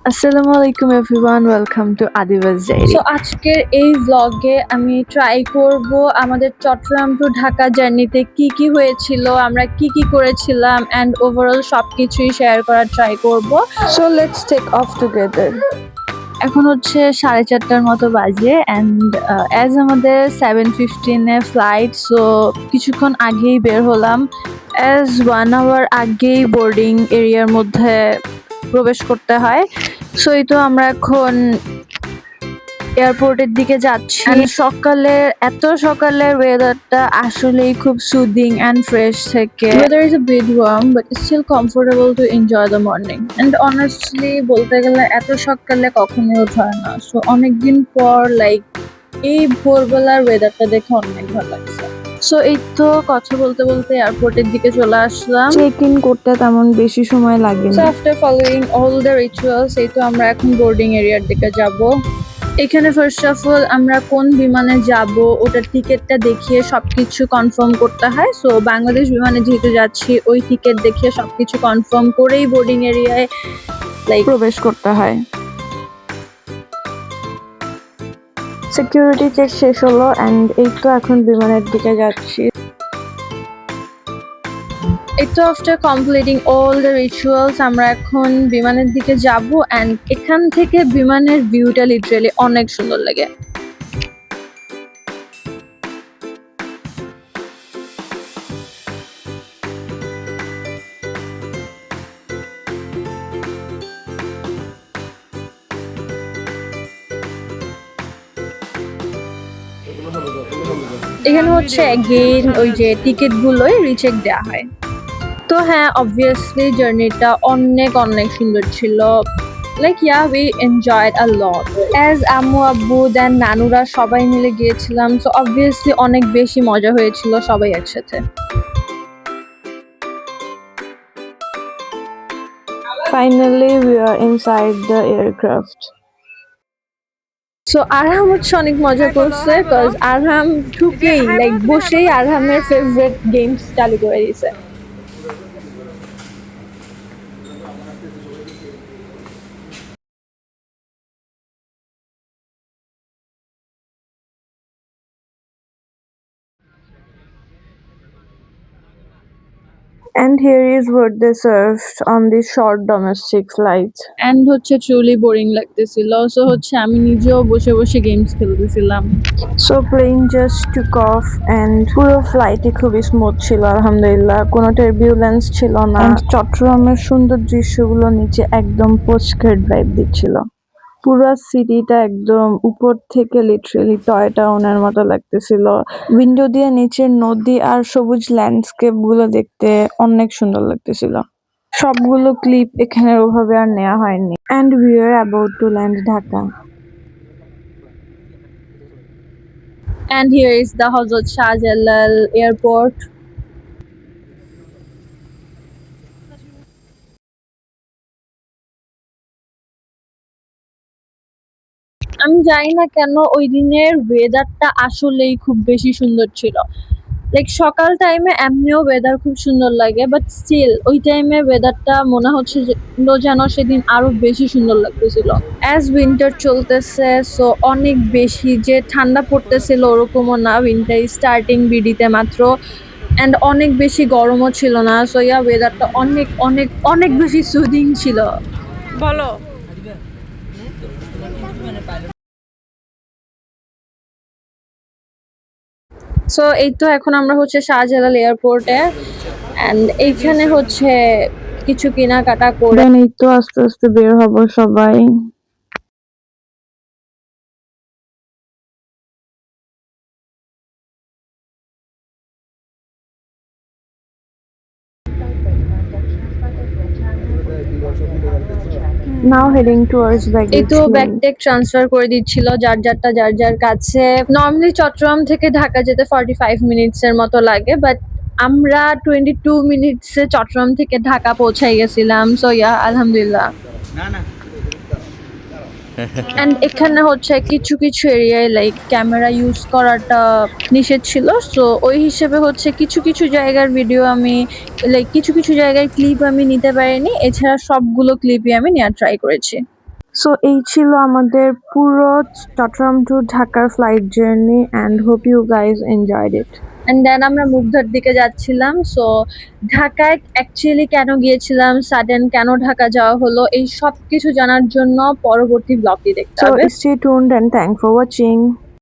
আসসালামু আলাইকুম everyone, welcome to Adiba's diary. So আজকের এই ভ্লগে আমি ট্রাই করব আমাদের চট্টগ্রাম টু ঢাকা জার্নিতে কি হয়েছিল, আমরা কি করেছিলাম অ্যান্ড ওভারঅল সবকিছুই শেয়ার করার ট্রাই করব। So let's take off together. এখন হচ্ছে 4:30টার মতো বাজে অ্যান্ড অ্যাজ আমাদের 7:15 ফ্লাইট, সো কিছুক্ষণ আগেই বের হলাম। অ্যাজ 1 আওয়ার আগেই বোর্ডিং এরিয়ার মধ্যে প্রবেশ করতে হয়। সো এই তো আমরা এখন এয়ারপোর্টের দিকে যাচ্ছি। এত সকালের ওয়েদারটা আসলেই খুব সুদিং অ্যান্ড ফ্রেশ থেকে। Weather is a bit warm but still comfortable to enjoy the morning. And honestly বলতে গেলে এত সকালে কখনোই ওঠা হয় না, সো অনেকদিন পর এই ভোরবেলার ওয়েদারটা দেখে অনেক ভালো লাগছে। সো এই তো কথা বলতে বলতে এয়ারপোর্টের দিকে চলে আসলাম। চেক ইন করতে তেমন বেশি সময় লাগে সো না। After following all the rituals, এই তো আমরা এখন বোর্ডিং এরিয়ার দিকে যাব। এখানে ফার্স্ট অফ অল আমরা কোন বিমানে যাব ওটার টিকিটটা দেখিয়ে সবকিছু কনফার্ম করতে হয়। সো বাংলাদেশ বিমানে যেহেতু যাচ্ছি, ওই টিকিট দেখিয়ে সবকিছু কনফার্ম করেই বোর্ডিং এরিয়ায় প্রবেশ করতে হয়। সিকিউরিটি চেক শেষ হলো অ্যান্ড এই তো এখন বিমানের দিকে যাচ্ছি। এই তো after completing all the rituals আমরা এখন বিমানের দিকে যাব অ্যান্ড এখান থেকে বিমানের ভিউটা লিটারালি অনেক সুন্দর লাগে। এখানে হচ্ছে অ্যাগেইন ওই যে টিকিটগুলোই রিচেক দেওয়া হয়। তো হ্যাঁ, অবভিয়াসলি জার্নিটা অনেক সুন্দর ছিল। We enjoyed a lot as আম্মু আব্বু দেন নানুরা সবাই মিলে গিয়েছিলাম, সো অবভিয়াসলি অনেক বেশি মজা হয়েছিল সবাই একসাথে। Finally we are inside the aircraft. So Arham হচ্ছে অনেক মজা করছে, বিকজ আরহাম ঢুকেই বসেই আরহামের ফেভারিট গেমস চালু করে দিয়েছে। And here is what they served on the short domestic flight. And হচ্ছে ট্রুলি বোরিং লাগতেছিল, সো হচ্ছে আমি নিজেও বসে বসে গেমস খেলতেছিলাম। So plane just took off and পুরো ফ্লাইটই খুবই স্মুথ ছিল আলহামদুলিল্লাহ, কোনো টার্বিউলেন্স ছিল না। চট্টগ্রামের সুন্দর দৃশ্যগুলো নিচে একদম পোস্টকার্ড ভাইব দিচ্ছিল। পুরো সিটিটা একদম উপর থেকে লিটারেলি টয় টাউনের মতো লাগতেছিল। উইন্ডো দিয়ে নিচের নদী আর সবুজ ল্যান্ডস্কেপ গুলো দেখতে অনেক সুন্দর লাগতেছিল। সবগুলো ক্লিপ এখানে ওভাবে আর নেওয়া হয়নি। And we are about to land Dhaka. And here is the Hazrat Shah Jalal airport. আমি জানি না কেন ওই দিনের ওয়েদারটা আসলেই খুব বেশি সুন্দর ছিল। সকাল টাইমে এমনিও ওয়েদার খুব সুন্দর লাগে, বাট স্টিল ওই টাইমে ওয়েদারটা মনে হচ্ছে যেন সেদিন আরো বেশি সুন্দর লাগতেছিল। অ্যাজ উইন্টার চলতেছে, সো অনেক বেশি যে ঠান্ডা পড়তেছিল ওরকমও না, উইন্টার স্টার্টিং বিডিতে মাত্র, অ্যান্ড অনেক বেশি গরমও ছিল না। সো ওয়েদারটা অনেক বেশি সুদিং ছিল। বলো। সো এই তো এখন আমরা হচ্ছে শাহজালাল এয়ারপোর্টে, অ্যান্ড এইখানে হচ্ছে কিছু কেনাকাটা করে এই তো আস্তে আস্তে বের হব সবাই। Now heading towards এই baggage তো claim. ব্যাগ টেক ট্রান্সফার করে দিচ্ছিল যার কাছে। নর্মালি চট্টগ্রাম থেকে ঢাকা যেতে 45 মিনিটসের মতো লাগে, বাট আমরা 22 মিনিটসে চট্টগ্রাম থেকে ঢাকা পৌঁছাই গেছিলাম। সো আলহামদুলিল্লাহ। অ্যান্ড এখানে হচ্ছে কিছু এরিয়ায় ক্যামেরা ইউজ করাটা নিষেধ ছিল, সো ওই হিসেবে হচ্ছে কিছু জায়গার ভিডিও আমি কিছু জায়গার ক্লিপ আমি নিতে পারিনি, এছাড়া সবগুলো ক্লিপই আমি নেওয়ার ট্রাই করেছি। সো এই ছিল আমাদের পুরো চট্টগ্রাম টু ঢাকার flight journey and hope you guys enjoyed it. And then আমরা মুগ্ধার দিকে যাচ্ছিলাম। সো ঢাকায় অ্যাকচুয়ালি কেন গিয়েছিলাম, সাডেন কেন ঢাকা যাওয়া হলো, এই সব কিছু জানার জন্য পরবর্তী ব্লগটি দেখতে সো হবে। Stay tuned and thank for watching.